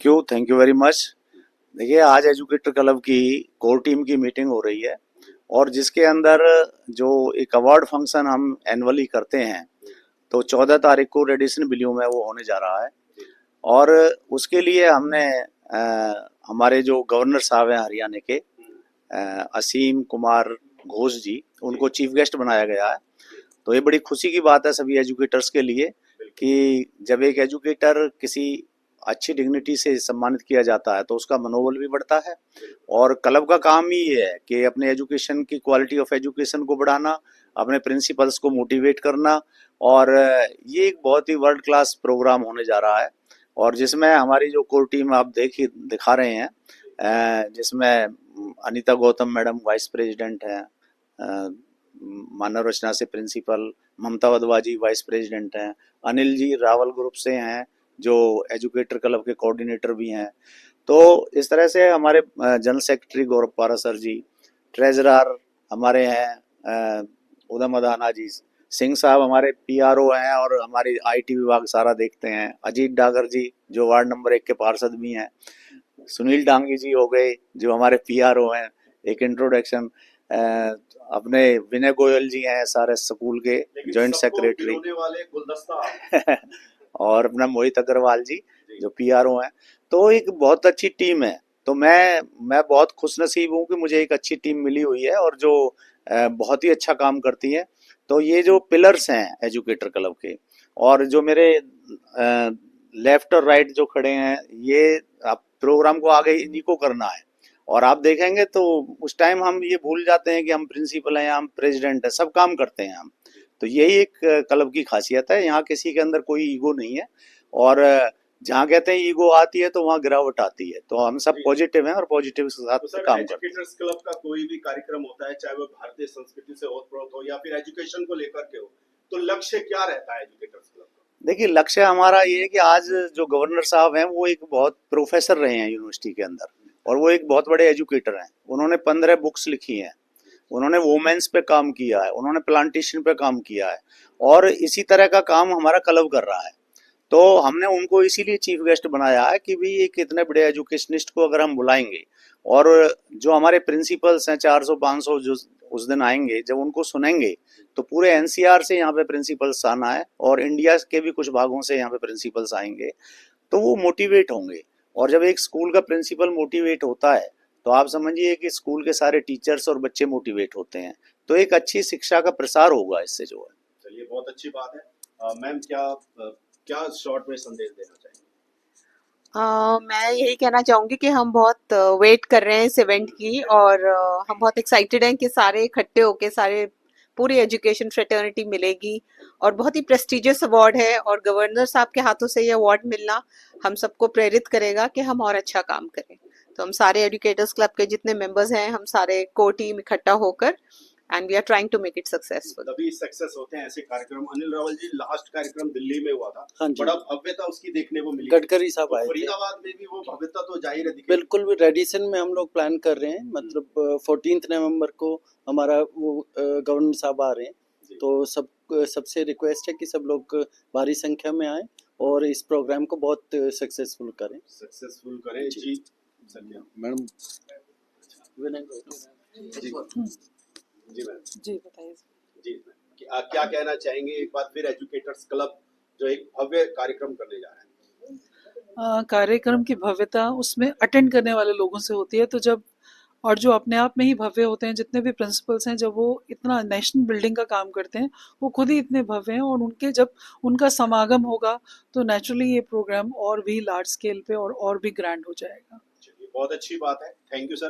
क्यों, thank you very much. देखिए, आज एजुकेटर क्लब की कोर टीम की मीटिंग हो रही है और जिसके अंदर जो एक अवार्ड फंक्शन हम एनुअली करते हैं, तो 14 तारीख को रेडिसन ब्लू में वो होने जा रहा है। और उसके लिए हमने हमारे जो गवर्नर साहब हैं हरियाणा के, असीम कुमार घोष जी, उनको चीफ गेस्ट बनाया गया है। तो ये बड़ी खुशी की बात है सभी एजुकेटर्स के लिए कि जब एक एजुकेटर किसी अच्छी डिग्निटी से सम्मानित किया जाता है तो उसका मनोबल भी बढ़ता है। और क्लब का काम ही ये है कि अपने एजुकेशन की क्वालिटी ऑफ एजुकेशन को बढ़ाना, अपने प्रिंसिपल्स को मोटिवेट करना। और ये एक बहुत ही वर्ल्ड क्लास प्रोग्राम होने जा रहा है और जिसमें हमारी जो कोर टीम आप दिखा रहे हैं, जिसमें Anita Gautam madam vice president हैं, मानव रचना से प्रिंसिपल, ममता वधवा जी वाइस प्रेसिडेंट हैं, अनिल जी रावल ग्रुप से हैं जो एजुकेटर क्लब के कोऑर्डिनेटर भी हैं। तो इस तरह से हमारे जनरल सेक्रेटरी गौरव पारा सर जी, ट्रेजरर हमारे हैं उदम अदाना जी, सिंह साहब हमारे पीआरओ हैं और हमारी आईटी विभाग सारा देखते हैं, अजीत डागर जी जो वार्ड नंबर 1 के पार्षद भी हैं, सुनील डांगी जी हो गए जो हमारे पीआरओ हैं। एक इंट्रोडक्शन, अपने विनय गोयल जी हैं सारे स्कूल के जॉइंट सेक्रेटरी वाले गुलदस्ता और अपना मोहित अग्रवाल जी जो पीआरओ हैं। तो एक बहुत अच्छी टीम है। तो मैं बहुत खुशनसीब हूँ कि मुझे एक अच्छी टीम मिली हुई है और जो बहुत ही अच्छा काम करती है। तो ये जो पिलर्स हैं एजुकेटर क्लब के, और जो मेरे लेफ्ट और राइट जो खड़े हैं, ये आप प्रोग्राम को आगे इन्हीं को करना है। और आप देखेंगे तो उस टाइम हम ये भूल जाते हैं कि हम प्रिंसिपल हैं, हम प्रेसिडेंट हैं, सब काम करते हैं हम। तो यही एक क्लब की खासियत है, यहाँ किसी के अंदर कोई ईगो नहीं है। और जहाँ कहते हैं ईगो आती है तो वहाँ गिरावट आती है। तो हम सब पॉजिटिव हैं और पॉजिटिव के साथ तो काम करते हैं। एजुकेटर्स क्लब का कोई भी कार्यक्रम होता है, चाहे वो भारतीय संस्कृति से ओतप्रोत हो या फिर एजुकेशन को लेकर के हो, तो लक्ष्य क्या रहता है एजुकेटर्स क्लब का? देखिए, लक्ष्य हमारा ये है कि आज जो गवर्नर साहब हैं वो एक बहुत प्रोफेसर रहे हैं यूनिवर्सिटी के अंदर और वो एक बहुत बड़े एजुकेटर हैं। उन्होंने 15 बुक्स लिखी हैं, उन्होंने वुमेन्स पे काम किया है, उन्होंने प्लांटेशन पे काम किया है और इसी तरह का काम हमारा क्लब कर रहा है। तो हमने उनको इसीलिए चीफ गेस्ट बनाया है कि भाई एक इतने बड़े एजुकेशनिस्ट को अगर हम बुलाएंगे और जो हमारे प्रिंसिपल्स हैं 400-500 जो उस दिन आएंगे, जब उनको सुनेंगे तो पूरे एनसीआर से यहाँ पे प्रिंसिपल्स आना है और इंडिया के भी कुछ भागों से यहाँ पे प्रिंसिपल्स आएंगे, तो वो मोटिवेट होंगे। और जब एक स्कूल का प्रिंसिपल मोटिवेट होता है तो आप समझिए कि स्कूल के सारे टीचर्स और बच्चे मोटिवेट होते हैं। तो एक अच्छी शिक्षा का प्रसार होगा इससे जो है। चलिए, बहुत अच्छी बात है। मैम, क्या शॉर्ट में संदेश देना चाहेंगे? मैं यही कहना चाहूंगी कि हम बहुत वेट कर रहे हैं इस इवेंट की और हम बहुत एक्साइटेड हैं कि सारे इकट्ठे होके सारे पूरी एजुकेशन फ्रेटर्निटी मिलेगी और बहुत ही प्रेस्टिजियस अवार्ड है और गवर्नर साहब के हाथों से ये अवार्ड मिलना हम सबको प्रेरित करेगा कि हम और अच्छा काम करें। तो हम सारे एजुकेटर्स क्लब के जितने मेंबर्स हैं, हम सारे कोर टीम इकट्ठा होकर and we are trying to make it successful. तभी सक्सेस होते हैं ऐसे कार्यक्रम। अनिल रावल जी, लास्ट कार्यक्रम दिल्ली में हुआ था, हाँ जी, बड़ा भव्यता उसकी देखने को मिली। गडकरी साहब तो आए थे। फरीदाबाद में भी वो भव्यता तो जाहिर है दिखेगी। बिल्कुल भी रेडिसन में हम लोग प्लान कर रहे हैं, मतलब 14 नवंबर को हमारा वो गवर्नर साहब आ रहे हैं। तो सबसे रिक्वेस्ट है कि सब लोग भारी संख्या में आए और इस प्रोग्राम को बहुत सक्सेसफुल करें जी मैडम। जी मैम, जी बताइए। जी आप क्या कहना चाहेंगे? एक बार फिर एजुकेटर्स क्लब जो एक भव्य कार्यक्रम करने जा रहा है। कार्यक्रम की भव्यता उसमें अटेंड करने वाले लोगों से होती है। तो जब और जो अपने आप में ही भव्य होते हैं, जितने भी प्रिंसिपल्स हैं, जब वो इतना नेशनल बिल्डिंग का काम करते हैं, वो खुद ही इतने भव्य हैं और उनके जब उनका समागम होगा तो नेचुरली ये प्रोग्राम और भी लार्ज स्केल पे और भी ग्रैंड हो जाएगा। बहुत अच्छी बात है। Thank you sir.